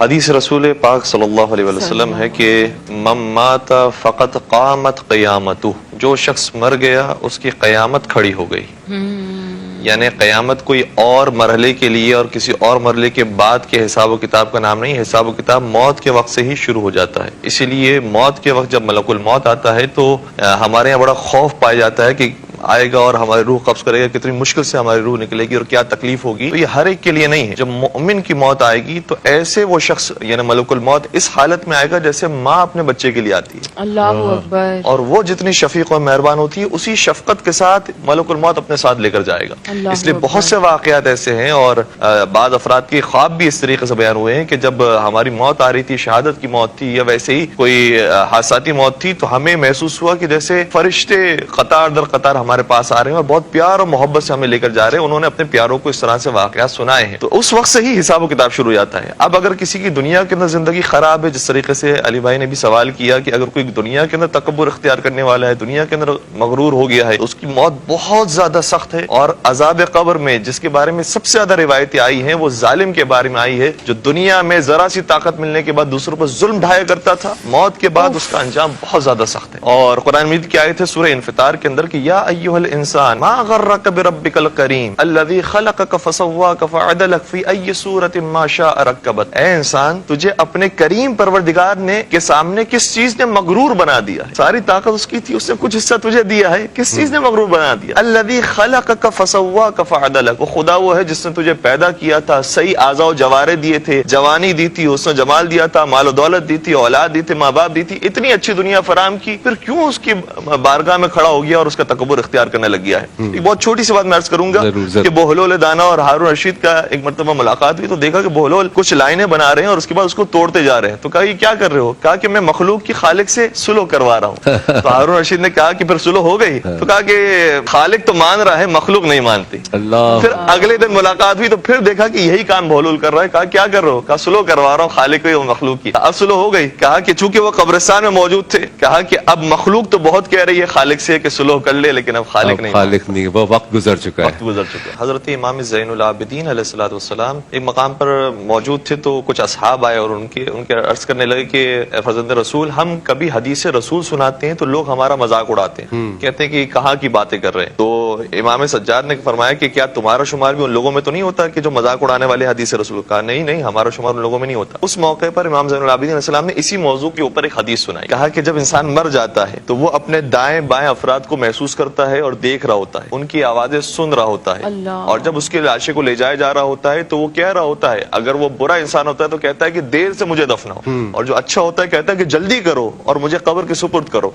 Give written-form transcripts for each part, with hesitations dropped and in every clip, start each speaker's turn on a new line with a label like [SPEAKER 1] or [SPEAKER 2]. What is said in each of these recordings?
[SPEAKER 1] حدیث رسول پاک صلی اللہ علیہ وسلم ہے کہ من مات فقط قامت قیامتہ، جو شخص مر گیا اس کی قیامت کھڑی ہو گئی. یعنی قیامت کوئی اور مرحلے کے لیے اور کسی اور مرحلے کے بعد کے حساب و کتاب کا نام نہیں. حساب و کتاب موت کے وقت سے ہی شروع ہو جاتا ہے. اسی لیے موت کے وقت جب ملک الموت آتا ہے تو ہمارے یہاں بڑا خوف پایا جاتا ہے کہ آئے گا اور ہماری روح قبض کرے گا، کتنی مشکل سے ہماری روح نکلے گی اور کیا تکلیف ہوگی. تو یہ ہر ایک کے لیے نہیں ہے. جب مومن کی موت آئے گی تو ایسے وہ شخص یعنی ملک الموت اس حالت میں آئے گا جیسے ماں اپنے بچے کے لیے آتی ہے.
[SPEAKER 2] اللہ اکبر.
[SPEAKER 1] اور وہ جتنی شفیق و مہربان ہوتی ہے اسی شفقت کے ساتھ ملک الموت اپنے ساتھ لے کر جائے گا. اس لیے بہت سے واقعات ایسے ہیں اور بعض افراد کے خواب بھی اس طریقے سے بیان ہوئے ہیں کہ جب ہماری موت آ رہی تھی، شہادت کی موت تھی یا ویسے ہی کوئی حادثاتی موت تھی، تو ہمیں محسوس ہوا کہ جیسے فرشتے قطار در قطار ہمارے پاس آ رہے ہیں اور بہت پیار اور محبت سے ہمیں لے کر جا رہے ہیں. انہوں نے اپنے پیاروں کو اس طرح سے واقعات سنائے ہیں. تو اس وقت سے ہی حساب و کتاب شروع ہو جاتا ہے. اب اگر کسی کی دنیا کے اندر زندگی خراب ہے، جس طریقے سے علی بھائی نے بھی سوال کیا کہ اگر کوئی دنیا کے اندر تکبر اختیار کرنے والا ہے، دنیا کے اندر مغرور ہو گیا ہے، اس کی موت بہت زیادہ سخت ہے. اور عذاب قبر میں جس کے بارے میں سب سے زیادہ روایتیں آئی ہیں وہ ظالم کے بارے میں آئی ہے، جو دنیا میں ذرا سی طاقت ملنے کے بعد دوسروں پر ظلم ڈھایا کرتا تھا. موت کے بعد اس کا انجام بہت زیادہ سخت ہے. اور قرآن مجید کی آیت ہے سورہ انفطار کے اندر کہ یا ایھا الانسان ما غرک بربک الکریم الذی خلقک فسواک فعدلک فی ای صورت ما شاء رکبک. اے انسان، تجھے اپنے کریم پروردگار نے کے سامنے کس چیز نے مغرور بنا دیا ہے؟ ساری طاقت اس کی تھی، اس نے کچھ حصہ تجھے دیا ہے، کس چیز نے مغرور بنا دیا؟ الذی خلقک فسواک فعدلک. وہ خدا وہ ہے جس نے تجھے پیدا کیا تھا، صحیح اعضاء و جوارح دیے تھے، جوانی دی تھی، اس نے جمال دیا تھا، مال و دولت دی تھی، اولاد دی تھی، ماں باپ دی تھی، اتنی اچھی دنیا فراہم کی، پھر کیوں اس کی بارگاہ میں کھڑا ہو گیا اور اس کا تکبر اختیار کرنے لگ گیا ہے؟ ایک بہت چھوٹی سی بات میں عرض کروں گا کہ بہلول دانا اور ہارون رشید کا ایک مرتبہ ملاقات ہوئی تو دیکھا کہ بہلول کچھ لائنیں بنا رہے ہیں اور اس کے بعد اس کو توڑتے جا رہے ہیں. تو کہا یہ کیا کر رہے ہو؟ کہا کہ میں مخلوق کی خالق سے سلو کروا رہا ہوں. تو ہارون رشید نے کہا کہ پھر سلو ہو گئی؟ تو کہا کہ خالق تو مان رہا ہے، مخلوق نہیں مانتی. پھر اگلے دن ملاقات ہوئی تو پھر دیکھا کہ یہی کام بہلول کر رہا ہے. کہا کیا کر رہے ہو؟ کہا سلو کروا رہا ہوں خالق کی اور مخلوق کی. اب سلو ہو گئی؟ کہا کہ چونکہ وہ قبرستان میں موجود تھے، کہا کہ اب مخلوق تو بہت کہہ رہی ہے خالق سے کہ سلو کر لے، لیکن اب خالق نہیں،
[SPEAKER 3] وہ وقت گزر چکا ہے.
[SPEAKER 1] حضرت امام زین العابدین علیہ الصلوۃ والسلام ایک مقام پر موجود تھے تو کچھ اصحاب آئے اور ان کے عرض کرنے لگے کہ فرزند رسول، ہم کبھی حدیث رسول سناتے ہیں تو لوگ ہمارا مذاق اڑاتے ہیں، کہتے ہیں کہ کہاں کی باتیں کر رہے ہیں. تو امام سجاد نے فرمایا کہ کیا تمہارا شمار بھی ان لوگوں میں تو نہیں ہوتا کہ جو مذاق اڑانے والے حدیث رسول؟ کہا نہیں، ہمارا شمار ان لوگوں میں نہیں ہوتا. اس موقع پر امام زین العابدین علیہ السلام نے اسی موضوع کے اوپر ایک حدیث سنائی. کہا کہ جب انسان مر جاتا ہے تو وہ اپنے دائیں بائیں افراد کو محسوس کرتا ہے اور دیکھ رہا ہوتا ہے، ان کی آوازیں سن رہا ہوتا ہے. اور جب اس کے لاشے کو لے جایا جا رہا ہوتا ہے تو وہ کہہ رہا ہوتا ہے، اگر وہ برا انسان ہوتا ہے تو کہتا ہے کہ دیر سے مجھے دفناؤ، اور جو اچھا ہوتا ہے کہتا ہے کہ جلدی کرو اور مجھے قبر کے سپرد کرو.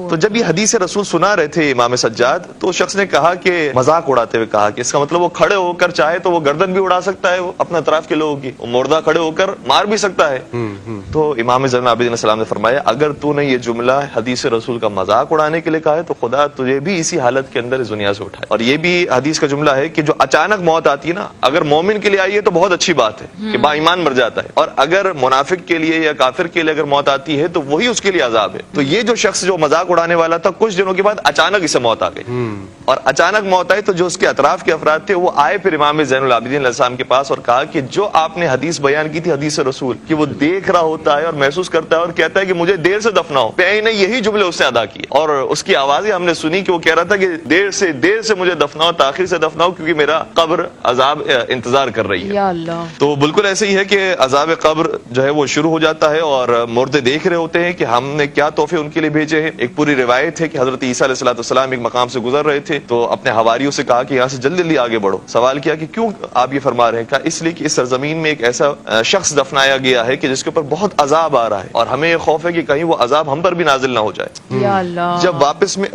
[SPEAKER 1] تو جب یہ حدیث رسول سنا رہے تھے امام سجاد تو شخص نے کہا کہ مذاق اڑاتے ہوئے کہا کہ اس کا مطلب وہ کھڑے ہو کر چاہے تو وہ گردن بھی اڑا سکتا ہے وہ اپنے اطراف کے لوگوں کی، وہ مردہ کھڑے ہو کر مار بھی سکتا ہے. تو امام زین العابدین علیہ السلام نے فرمایا اگر تو نے یہ جملہ حدیث رسول کا مذاق اڑانے کے لیے کہا ہے تو خدا تجھے بھی اسی حالت کے اندر اس دنیا سے اٹھائے. اور یہ بھی حدیث کا جملہ ہے کہ جو اچانک موت آتی ہے نا، اگر مومن کے لیے آئی ہے تو بہت اچھی بات ہے کہ با ایمان مر جاتا ہے، اور اگر منافق کے لیے یا کافر کے لیے اگر موت آتی ہے تو وہی اس کے لیے عذاب ہے. تو یہ جو شخص جو مذاق اڑانے والا تھا، کچھ دنوں کے بعد اچانک اسے موت آ گئی، اور اچانک موت آئی تو جو اس کے اطراف کے افراد تھے وہ آئے پھر امام زین العابدین علیہ السلام کے پاس اور کہا کہ جو آپ نے حدیث بیان کی تھی حدیث رسول کہ وہ دیکھ رہا ہوتا ہے اور محسوس کرتا ہے اور کہتا ہے کہ مجھے دیر سے دفناؤ، نے یہی جملے اس نے ادا کیے اور اس کی آوازیں ہم نے سنی کہ وہ کہہ رہا تھا کہ دیر سے مجھے دفناؤ، تاخیر سے دفناؤ، کیونکہ میرا قبر عذاب انتظار کر رہی ہے.
[SPEAKER 2] یا اللہ. تو
[SPEAKER 1] بالکل ایسے ہی ہے کہ عذاب قبر جو ہے وہ شروع ہو جاتا ہے اور مردے دیکھ رہے ہوتے ہیں کہ ہم نے کیا تحفے ان کے لیے بھیجے ہیں. ایک پوری روایت ہے کہ حضرت عیسیٰ علیہ السلام ایک مقام سے گزر رہے تھے تو اپنے حواریوں سے کہا کہ یہاں سے جلدی آگے بڑھو. سوال کیا کہ کیوں آپ یہ فرما رہے ہیں؟ کہا اس لیے کہ اس سرزمین میں ایک ایسا شخص دفنایا گیا ہے کہ جس کے اوپر بہت عذاب آ رہا ہے اور ہمیں یہ خوف ہے کہ کہیں وہ عذاب ہم پر بھی نازل نہ ہو جائے.
[SPEAKER 2] یا اللہ.
[SPEAKER 1] جب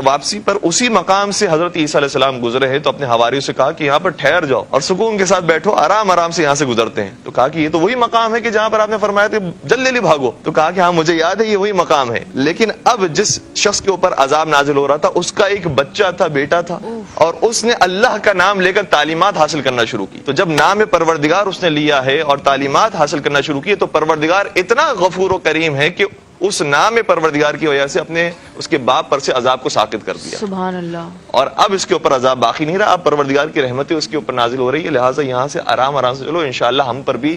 [SPEAKER 1] واپسی پر اسی مقام سے حضرت عیسیٰ علیہ السلام گزرے ہیں تو اپنے حواریوں سے کہا کہ یہاں پر ٹھہر جاؤ اور سکون کے ساتھ بیٹھو، آرام سے یہاں سے گزرتے ہیں. تو کہا کہ یہ تو وہی مقام ہے کہ جہاں پر آپ نے فرمایا تھا جلدی بھاگو. تو کہا کہ ہاں مجھے یاد ہے یہ وہی مقام ہے، لیکن اب جس شخص کے اوپر عذاب نازل ہو رہا تھا اس کا ایک بچہ تھا، بیٹا تھا، اور اس نے اللہ کا نام لے کر تعلیمات حاصل کرنا شروع کی. تو جب نام پروردگار اس نے لیا ہے اور تعلیمات حاصل کرنا شروع کی تو پروردگار اتنا غفور و کریم ہے کہ اس نام پروردگار کی وجہ سے اپنے اس کے باپ پر سے عذاب کو ساقط کر دیا.
[SPEAKER 2] سبحان اللہ.
[SPEAKER 1] اور اب اس کے اوپر عذاب باقی نہیں رہا، اب پروردگار کی رحمتیں اس کے اوپر نازل ہو رہی ہے. لہٰذا یہاں سے آرام سے چلو، انشاءاللہ ہم پر بھی